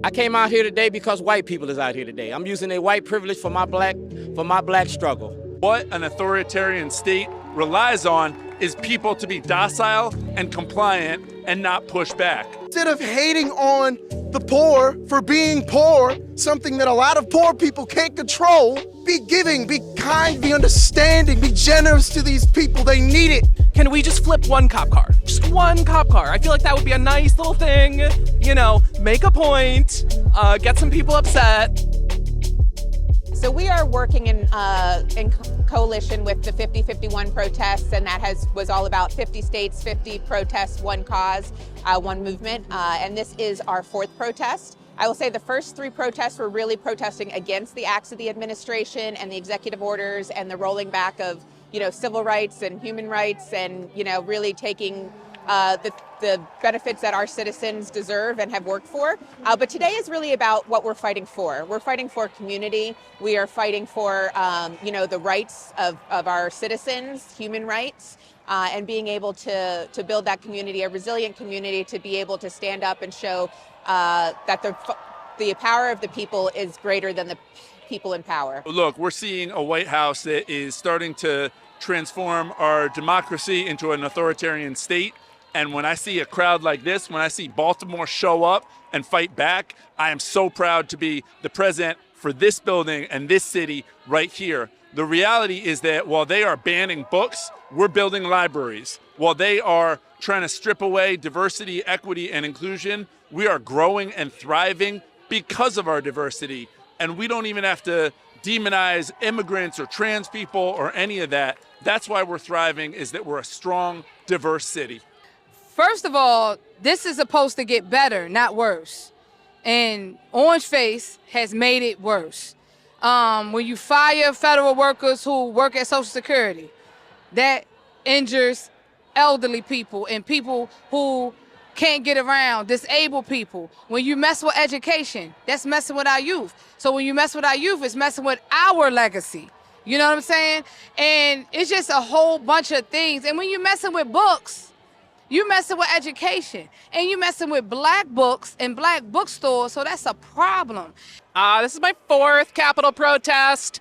I came out here today because white people is out here today. I'm using a white privilege for my black struggle. What an authoritarian state relies on is people to be docile and compliant and not push back. Instead of hating on the poor for being poor, something that a lot of poor people can't control, be giving, be kind, be understanding, be generous to these people. They need it. Can we just flip one cop car? Just one cop car. I feel like that would be a nice little thing. You know, make a point, get some people upset. So we are working in coalition with the 50-51 protests, and that was all about 50 states, 50 protests, one cause, one movement. And this is our fourth protest. I will say the first three protests were really protesting against the acts of the administration and the executive orders and the rolling back of, civil rights and human rights, and, really taking the benefits that our citizens deserve and have worked for. But today is really about what we're fighting for. We're fighting for community. We are fighting for, the rights of our citizens, human rights, and being able to build that community, a resilient community, to be able to stand up and show that the power of the people is greater than the people in power. Look, we're seeing a White House that is starting to transform our democracy into an authoritarian state. And when I see a crowd like this, when I see Baltimore show up and fight back, I am so proud to be the president for this building and this city right here. The reality is that while they are banning books, we're building libraries. While they are trying to strip away diversity, equity, and inclusion, we are growing and thriving because of our diversity. And we don't even have to demonize immigrants or trans people or any of that. That's why we're thriving, is that we're a strong, diverse city. First of all, this is supposed to get better, not worse. And Orange Face has made it worse. When you fire federal workers who work at Social Security, that injures elderly people and people who can't get around, disabled people. When you mess with education, that's messing with our youth. So when you mess with our youth, it's messing with our legacy. You know what I'm saying? And it's just a whole bunch of things. And when you're messing with books, you messing with education, and you messing with black books and black bookstores, so that's a problem. This is my fourth Capitol protest.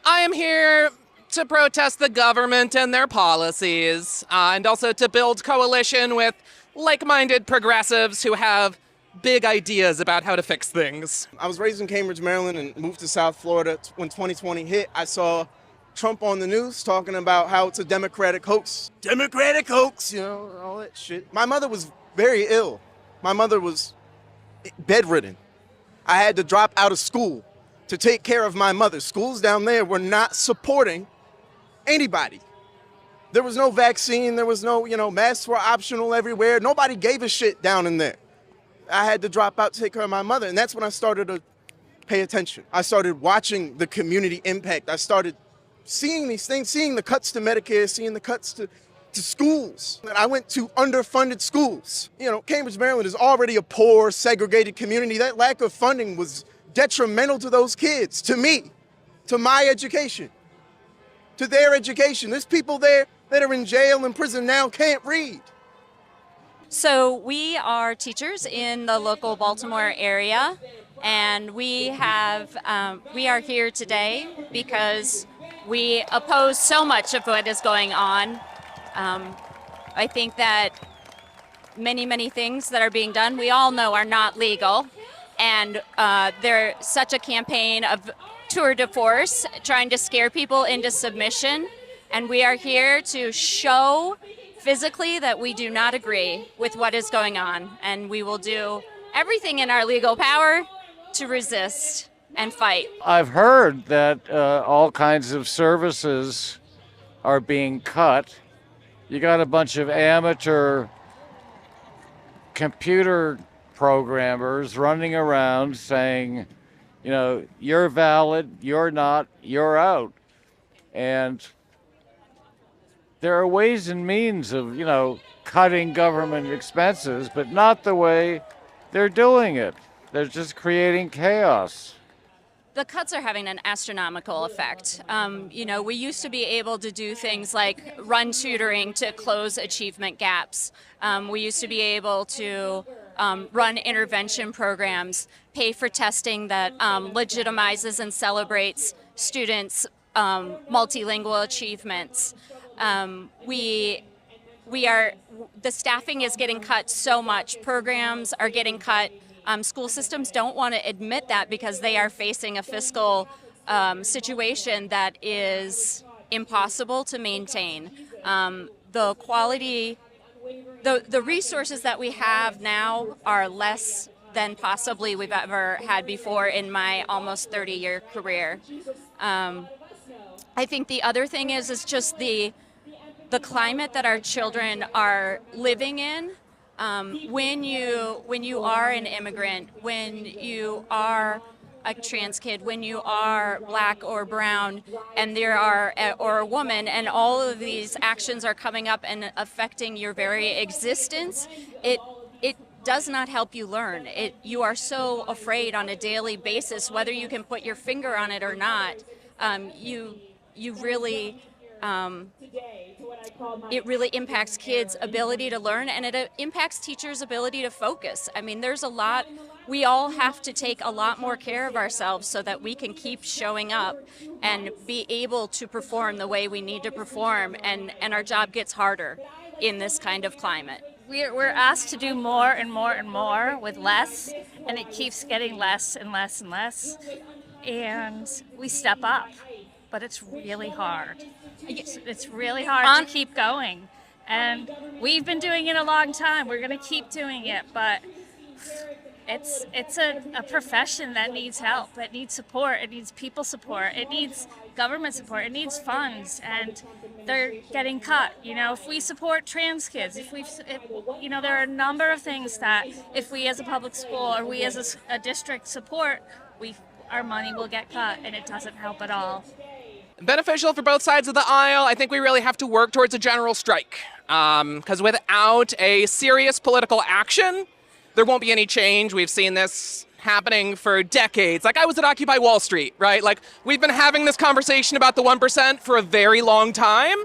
I am here to protest the government and their policies, and also to build coalition with like-minded progressives who have big ideas about how to fix things. I was raised in Cambridge, Maryland, and moved to South Florida. When 2020 hit, I saw Trump on the news talking about how it's a Democratic hoax. Democratic hoax, all that shit. My mother was very ill. My mother was bedridden. I had to drop out of school to take care of my mother. Schools down there were not supporting anybody. There was no vaccine. There was no, masks were optional everywhere. Nobody gave a shit down in there. I had to drop out to take care of my mother. And that's when I started to pay attention. I started watching the community impact. I started seeing these things, seeing the cuts to Medicare, seeing the cuts to schools. And I went to underfunded schools. Cambridge, Maryland is already a poor, segregated community. That lack of funding was detrimental to those kids, to me, to my education, to their education. There's people there that are in jail and prison now can't read. So we are teachers in the local Baltimore area, and we are here today because we oppose so much of what is going on. I think that many things that are being done, we all know are not legal, and there's such a campaign of tour de force trying to scare people into submission, and we are here to show physically that we do not agree with what is going on, and we will do everything in our legal power to resist and fight. I've heard that all kinds of services are being cut. You got a bunch of amateur computer programmers running around saying, you're valid, you're not, you're out. And there are ways and means of, cutting government expenses, but not the way they're doing it. They're just creating chaos. The cuts are having an astronomical effect. We used to be able to do things like run tutoring to close achievement gaps. We used to be able to run intervention programs, pay for testing that legitimizes and celebrates students' multilingual achievements. The staffing is getting cut so much. Programs are getting cut. School systems don't want to admit that because they are facing a fiscal situation that is impossible to maintain. The quality, the resources that we have now are less than possibly we've ever had before in my almost 30-year career. I think the other thing is just the climate that our children are living in. When you are an immigrant, when you are a trans kid, when you are black or brown, and or a woman, and all of these actions are coming up and affecting your very existence, it does not help you learn. You are so afraid on a daily basis, whether you can put your finger on it or not. You really. It really impacts kids' ability to learn, and it impacts teachers' ability to focus. I mean, there's a lot, we all have to take a lot more care of ourselves so that we can keep showing up and be able to perform the way we need to perform, and our job gets harder in this kind of climate. We're asked to do more and more and more with less, and it keeps getting less and less and less, and we step up, but it's really hard. It's really hard to keep going, and we've been doing it a long time. We're going to keep doing it, but it's a profession that needs help. It needs support. It needs people support. It needs government support. It needs funds, and they're getting cut. If we support trans kids, if there are a number of things that if we as a public school or we as a district support, our money will get cut, and it doesn't help at all. Beneficial for both sides of the aisle. I think we really have to work towards a general strike, because without a serious political action, there won't be any change. We've seen this happening for decades. Like, I was at Occupy Wall Street, right? Like, we've been having this conversation about the 1% for a very long time,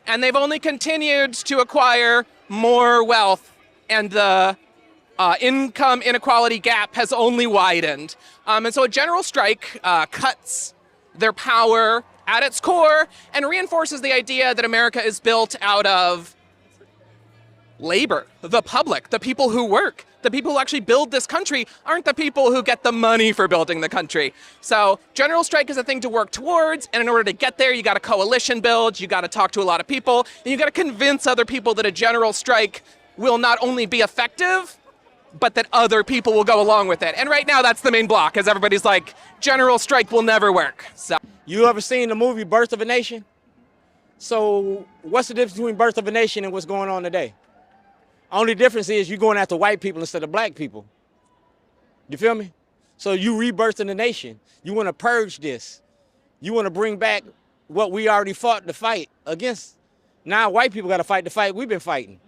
and they've only continued to acquire more wealth, and the income inequality gap has only widened. And so a general strike cuts their power at its core and reinforces the idea that America is built out of labor, the public, the people who work. The people who actually build this country aren't the people who get the money for building the country. So general strike is a thing to work towards, and in order to get there, you got to coalition build, you got to talk to a lot of people, and you got to convince other people that a general strike will not only be effective, but that other people will go along with it. And right now, that's the main block, as everybody's like, general strike will never work. So, You ever seen the movie Birth of a Nation? So what's the difference between Birth of a Nation and what's going on today? Only difference is you're going after white people instead of black people. You feel me? So you rebirthing the nation. You want to purge this. You want to bring back what we already fought to fight against. Now white people got to fight the fight we've been fighting.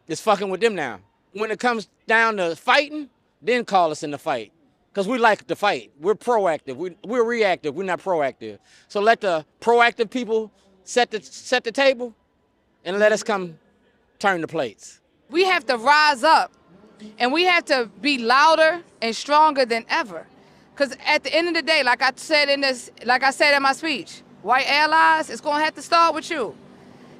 Just fucking with them now. When it comes down to fighting, then call us in the fight. Because we like to fight. We're proactive. We're reactive. We're not proactive. So let the proactive people set the table and let us come turn the plates. We have to rise up, and we have to be louder and stronger than ever. Because at the end of the day, like I said in my speech, white allies, it's going to have to start with you.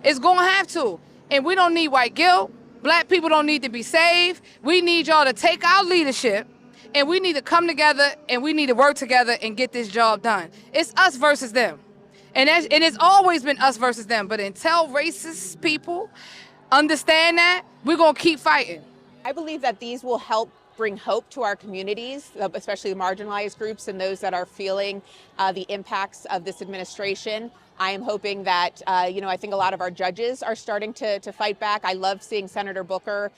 It's going to have to. And we don't need white guilt. Black people don't need to be saved. We need y'all to take our leadership, and we need to come together, and we need to work together and get this job done. It's us versus them. And it's always been us versus them. But until racist people understand that, we're going to keep fighting. I believe that these will help bring hope to our communities, especially the marginalized groups and those that are feeling the impacts of this administration. I am hoping that, I think a lot of our judges are starting to fight back. I love seeing Senator Booker,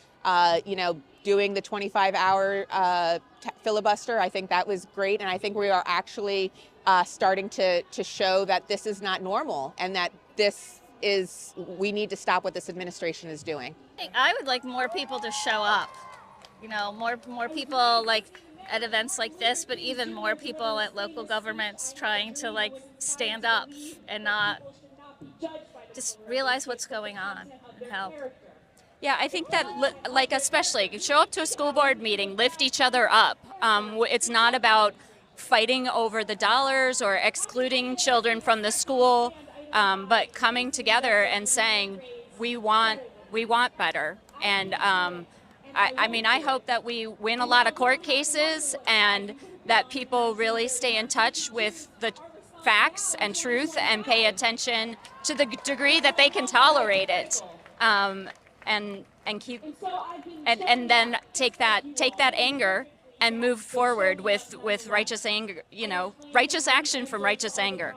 doing the 25-hour filibuster. I think that was great. And I think we are actually starting to show that this is not normal and that we need to stop what this administration is doing. I would like more people to show up. More people like at events like this, but even more people at local governments trying to stand up and not just realize what's going on and help. Yeah, I think that, like, especially show up to a school board meeting, lift each other up. It's not about fighting over the dollars or excluding children from the school, but coming together and saying we want better. And I mean, I hope that we win a lot of court cases and that people really stay in touch with the facts and truth and pay attention to the degree that they can tolerate it. And keep and then take that anger and move forward with righteous anger, righteous action from righteous anger.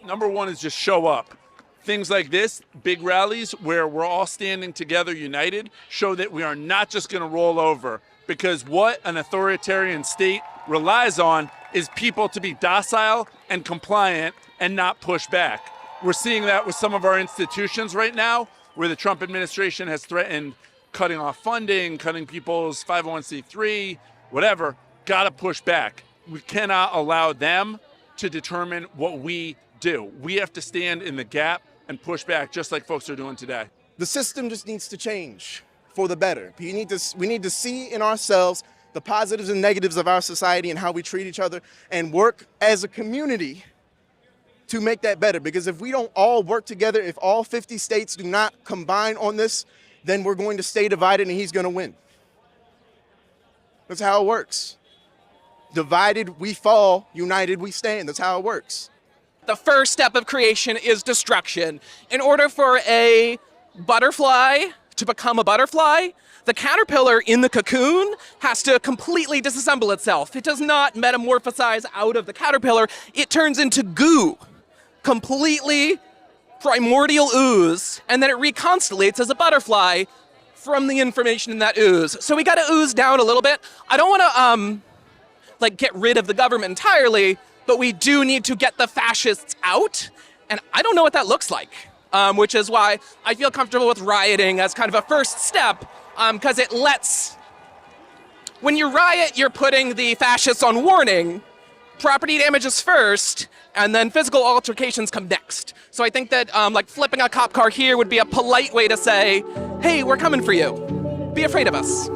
Number one is just show up. Things like this, big rallies where we're all standing together united, show that we are not just going to roll over, because what an authoritarian state relies on is people to be docile and compliant and not push back. We're seeing that with some of our institutions right now, where the Trump administration has threatened cutting off funding, cutting people's 501c3, whatever. Got to push back. We cannot allow them to determine what we do. We have to stand in the gap and push back, just like folks are doing today. The system just needs to change for the better. We need to see in ourselves the positives and negatives of our society and how we treat each other, and work as a community to make that better. Because if we don't all work together, if all 50 states do not combine on this, then we're going to stay divided and he's going to win. That's how it works. Divided we fall, united we stand. That's how it works. The first step of creation is destruction. In order for a butterfly to become a butterfly, the caterpillar in the cocoon has to completely disassemble itself. It does not metamorphosize out of the caterpillar. It turns into goo, completely primordial ooze, and then it reconstellates as a butterfly from the information in that ooze. So we got to ooze down a little bit. I don't want to get rid of the government entirely, but we do need to get the fascists out, and I don't know what that looks like, which is why I feel comfortable with rioting as kind of a first step, because it lets, when you riot, you're putting the fascists on warning. Property damage is first, and then physical altercations come next. So I think that flipping a cop car here would be a polite way to say, hey, we're coming for you. Be afraid of us.